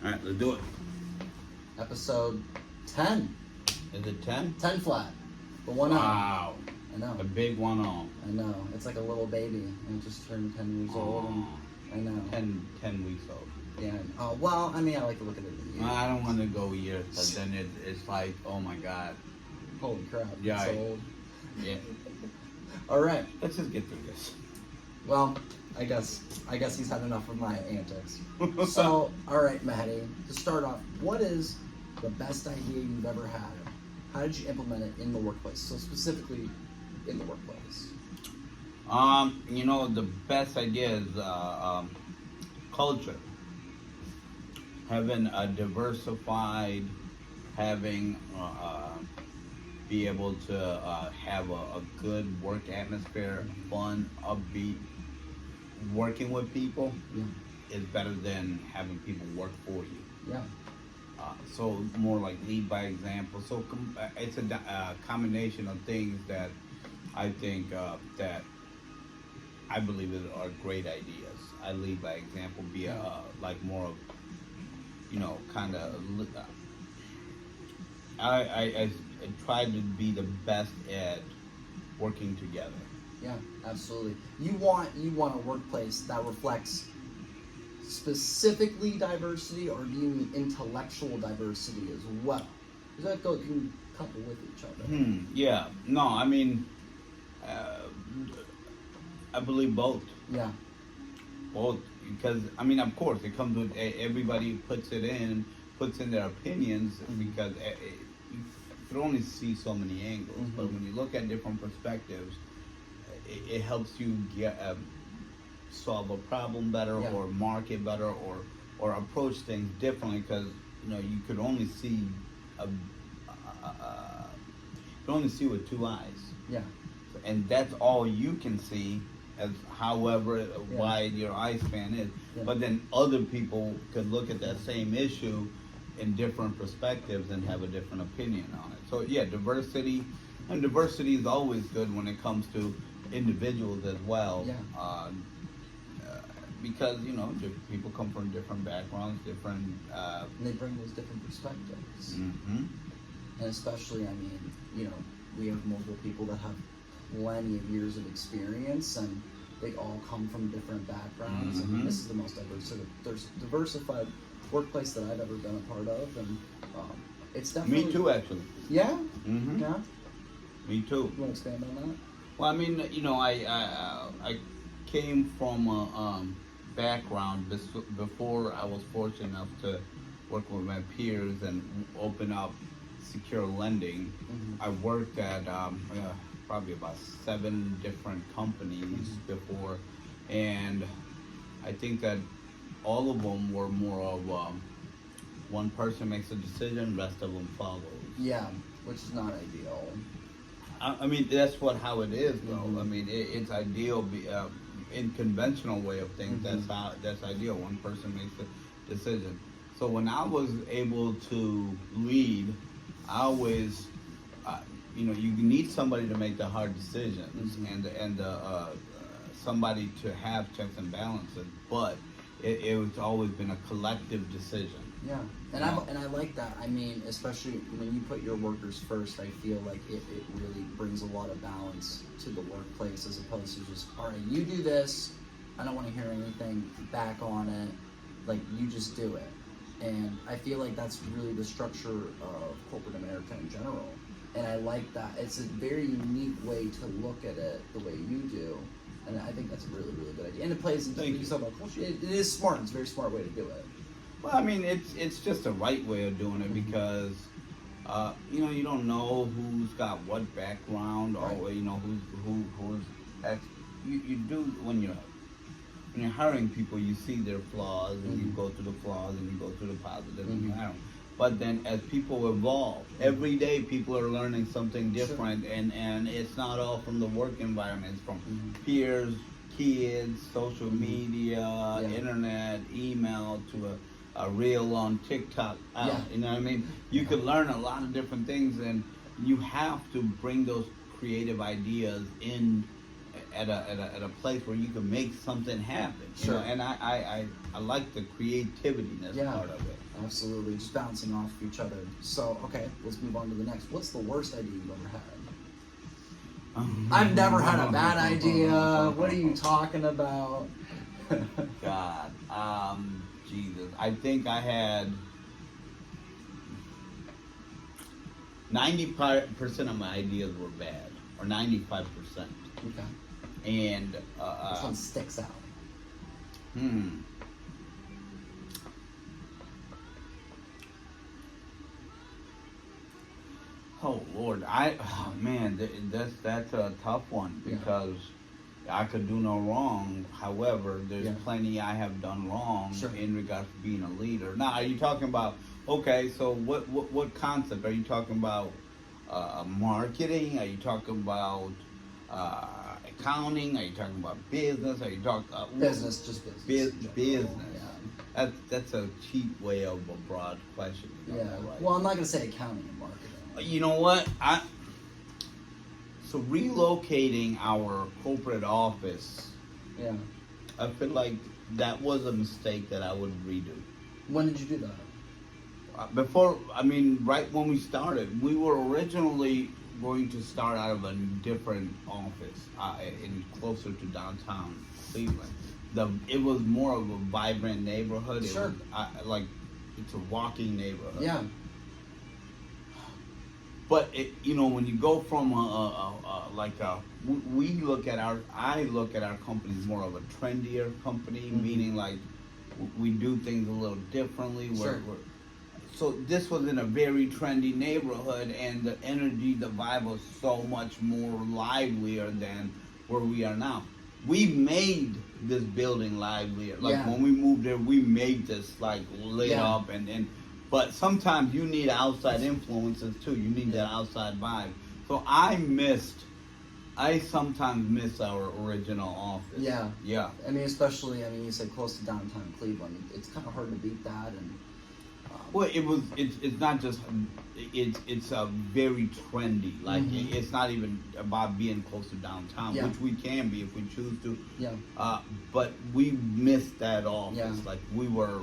All right, let's do it. Episode 10. Is it 10? 10 flat. The one on. Wow. I know. A big one on. I know. It's like a little baby. And it just turned 10 years old. And I know. 10 weeks old. Yeah. Oh, well, I mean, I like to look at it in years. I don't want to go years, but then it's like, oh my God. Holy crap. Yeah. It's old. Yeah. All right. Let's just get through this. Well, I guess he's had enough of my antics. So, all right, Mehedi, to start off, what is the best idea you've ever had? How did you implement it in the workplace? So specifically in the workplace. The best idea is culture. Having a diversified, having be able to have a good work atmosphere, fun, upbeat. Working with people is better than having people work for you. Yeah. So more like lead by example. So it's a combination of things that I think that I believe are great ideas. I lead by example, be like more of, kind of. I try to be the best at working together. Yeah, absolutely. You want a workplace that reflects specifically diversity, or do you mean intellectual diversity as well? Because that can couple with each other. Yeah. No, I mean, I believe both. Yeah. Both, because I mean, of course, it comes with everybody puts in their opinions because you can only see so many angles. But when you look at different perspectives, it helps you get solve a problem better, or market better, or approach things differently, because you could only see with two eyes. Yeah. And that's all you can see, as however wide your eye span is. Yeah. But then other people could look at that same issue in different perspectives and have a different opinion on it. So yeah, diversity is always good when it comes to individuals as well. Yeah. Because people come from different backgrounds, different. And they bring those different perspectives. Mm-hmm. And especially, I mean, we have multiple people that have plenty of years of experience, and they all come from different backgrounds. I mean, this is the most diversified workplace that I've ever been a part of, and it's definitely. Me too, actually. Yeah. Mm-hmm. Yeah. Me too. You want to expand on that? Well, I mean, I came from a background before I was fortunate enough to work with my peers and open up secure lending. I worked at probably about 7 different companies before, and I think that all of them were more of one person makes a decision, rest of them follow. Yeah, which is not ideal. I mean, that's how it is, though. I mean, it's ideal. In conventional way of things, that's ideal. One person makes the decision. So when I was able to lead, I always, you need somebody to make the hard decisions and somebody to have checks and balances. But it's always been a collective decision. Yeah, and I like that. I mean, especially when you put your workers first, I feel like it really brings a lot of balance to the workplace, as opposed to just, all right, you do this, I don't want to hear anything back on it, like, you just do it. And I feel like that's really the structure of corporate America in general. And I like that. It's a very unique way to look at it the way you do. And I think that's a really, really good idea. And it plays into something about culture. It is smart. It's a very smart way to do it. Well, I mean, it's just the right way of doing it, because you don't know who's got what background, or who's you do when you're hiring people, you see their flaws, and you go through the flaws, and you go through the positives, and you hire them. But then as people evolve, every day people are learning something different, and it's not all from the work environment. It's from peers, kids, social media, internet, email, to a reel on TikTok out. You know what I mean? You could learn a lot of different things, and you have to bring those creative ideas in at a place where you can make something happen. You Sure. know? And I like the creativity that's Yeah. part of it. Absolutely, just bouncing off each other. So, okay, let's move on to the next. What's the worst idea you've ever had? I've never had a bad idea. What are you talking about? God, Jesus. I think I had 95% of my ideas were bad, or 95%. Okay. And Which one sticks out? Oh Lord, that's a tough one Yeah. because I could do no wrong. However, there's Yeah. plenty I have done wrong Sure. in regards to being a leader. Now, are you talking about? Okay, so what concept are you talking about? Marketing? Are you talking about accounting? Are you talking about business? Are you talking Business, just business. business? Yeah. That's a cheap way of a broad question. You know Yeah. that, right? Well, I'm not gonna say accounting and marketing. You know what? So relocating our corporate office, Yeah. I feel like that was a mistake that I would redo. When did you do that? Right when we started, we were originally going to start out of a different office in closer to downtown Cleveland. It was more of a vibrant neighborhood. Sure. It's a walking neighborhood. Yeah. But when you go from I look at our company as more of a trendier company, meaning like we do things a little differently. Sure. So this was in a very trendy neighborhood, and the energy, the vibe was so much more livelier than where we are now. We made this building livelier. Yeah. When we moved there, we made this lit Yeah. up and. But sometimes you need outside influences too. You need that outside vibe. So I sometimes miss our original office. Yeah. Yeah. I mean, especially, you said close to downtown Cleveland. It's kind of hard to beat that. And Well, it's not just, it's a very trendy. It's not even about being close to downtown, Yeah. which we can be if we choose to. Yeah. But we missed that office. Yeah.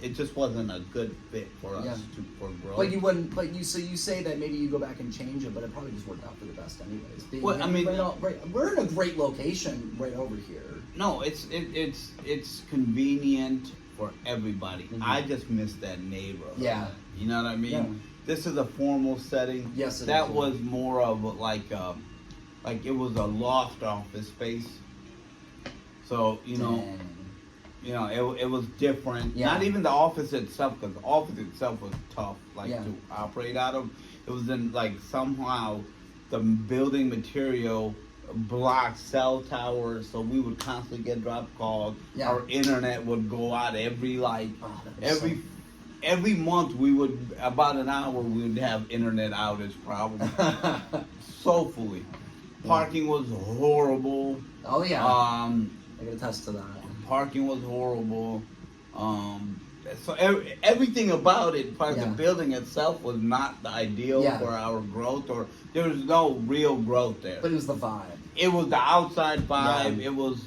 It just wasn't a good fit for us Yeah. for growth. But you wouldn't. So you say that maybe you go back and change it, but it probably just worked out for the best, anyways. We're in a great location right over here. No, it's convenient for everybody. Mhm. I just miss that neighborhood. Yeah. You know what I mean? Yeah. This is a formal setting. Yes, it that is. was more of it was a loft office space. So Dang. it was different. Yeah. Not even the office itself, because the office itself was tough, Yeah. to operate out of. It was in somehow the building material blocked cell towers, so we would constantly get drop calls. Yeah. Our internet would go out every Oh, that was every month. We would about an hour we would have internet outage problems. So fully. Parking was horrible. Oh yeah. I can attest to that. Parking was horrible. So everything about it, part of Yeah. the building itself, was not the ideal Yeah. for our growth, or there was no real growth there. But it was the vibe. It was the outside vibe. Yeah. It was,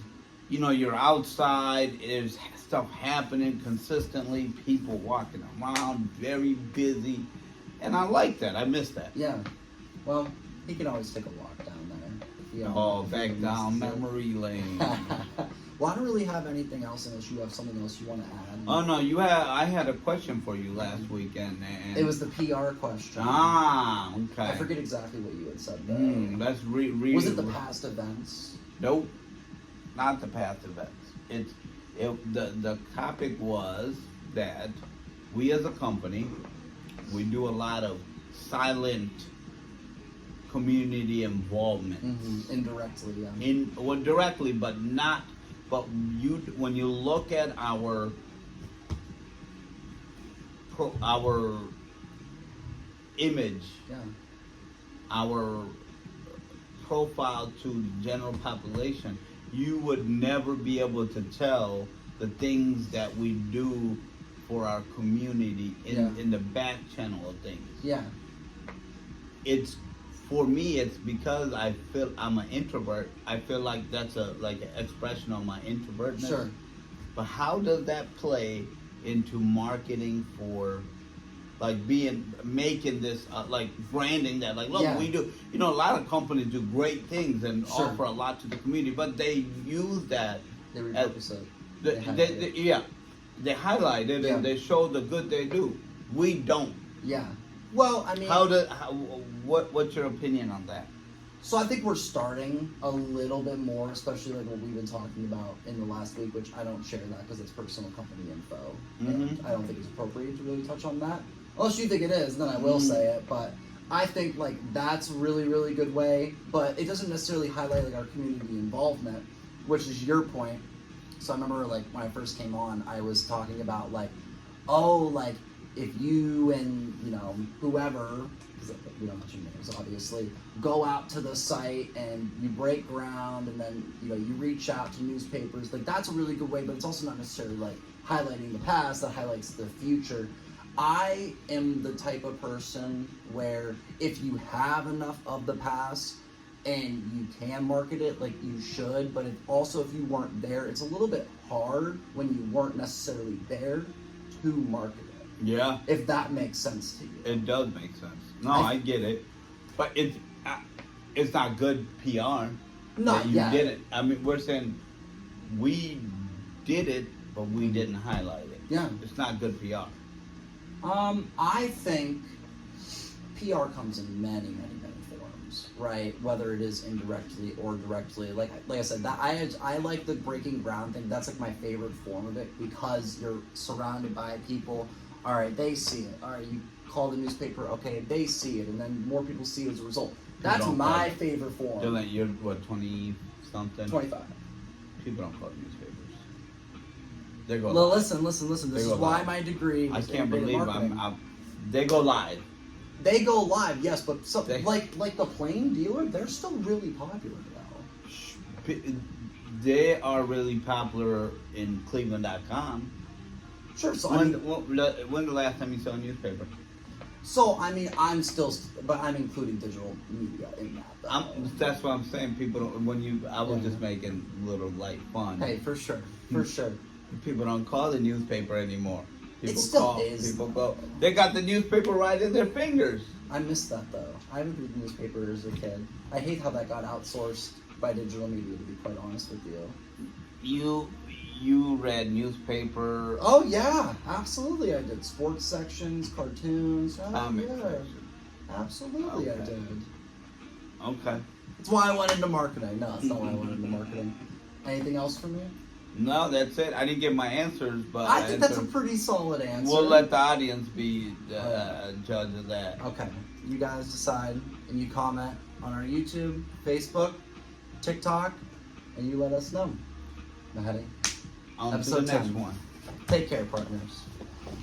you're outside. There's stuff happening consistently. People walking around, very busy, and I like that. I miss that. Yeah. Well, you can always take a walk down there. Back down memory lane. Well, I don't really have anything else unless you have something else you want to add. Oh no, I had a question for you last week, and It was the PR question. okay. I forget exactly what you had said though. That's Was it the past events? Nope, not the past events. The topic was that we as a company, we do a lot of silent community involvement. Mm-hmm. Indirectly, yeah. Directly, but not. But when you look at our image, Yeah. our profile to the general population, you would never be able to tell the things that we do for our community in the back channel of things. Yeah. It's for me, it's because I feel I'm an introvert. I feel like that's a like an expression of my introvertness. Sure. But how does that play into marketing for, like making this like branding that like look Yeah. we do, you know, a lot of companies do great things and Sure. offer a lot to the community, but they use that They as repurpose it. yeah, they highlight it Yeah. and they show the good they do. We don't. Yeah. Well, I mean, What's your opinion on that? so I think we're starting a little bit more, especially like what we've been talking about in the last week, which I don't share that because it's personal company info. And I don't think it's appropriate to really touch on that. Unless you think it is, then I will say it. But I think like that's a really, really good way. But it doesn't necessarily highlight like our community involvement, which is your point. So I remember like when I first came on, I was talking about like, oh, like if you and, you know, whoever, because we don't mention names obviously, go out to the site and you break ground and then, you know, you reach out to newspapers, like that's a really good way, but it's also not necessarily like highlighting the past, that highlights the future. I am the type of person where if you have enough of the past and you can market it, like you should, but if you weren't there, it's a little bit hard when you weren't necessarily there to market it. Yeah, If that makes sense to you. it does make sense. No, I get it, but it's not good PR. Not that you yet. did it. I mean, we're saying we did it, but we didn't highlight it. Yeah. It's not good PR. I think PR comes in many, many, many forms, right? Whether it is indirectly or directly. Like I said, that I like the breaking ground thing. That's like my favorite form of it because you're surrounded by people. All right, they see it. All right, you call the newspaper. Okay, they see it, and then more people see it as a result. That's don't my call- favorite form. Dillon, you're what, 20 something? 25. People don't call it newspapers. They go Well, live. listen. This They is go why live. my degree I was can't integrated believe marketing. they go live. They go live, yes, but They- like the plain dealer, they're still really popular though. They are really popular in Cleveland.com. Sure. So When the last time you saw a newspaper? I mean, I'm still, but I'm including digital media in that. Though. That's what I'm saying. People don't. I was Yeah. just making little light fun. Hey, for sure, for sure. People don't call the newspaper anymore. People still is. People go. They got the newspaper right in their fingers. I miss that though. I haven't read the newspaper as a kid. I hate how that got outsourced by digital media. To be quite honest with you. You read newspaper. Oh yeah, absolutely. I did sports sections, cartoons. Oh, Comic yeah. section. Absolutely, I Okay. did. Okay. That's why I went into marketing. No, that's not why I went into marketing. Anything else from you? No, that's it. I didn't get my answers, but I think that's a pretty solid answer. We'll let the audience be the judge of that. Okay, you guys decide, and you comment on our YouTube, Facebook, TikTok, and you let us know. Mehedi, On to the Episode next 10. one. take care, partners.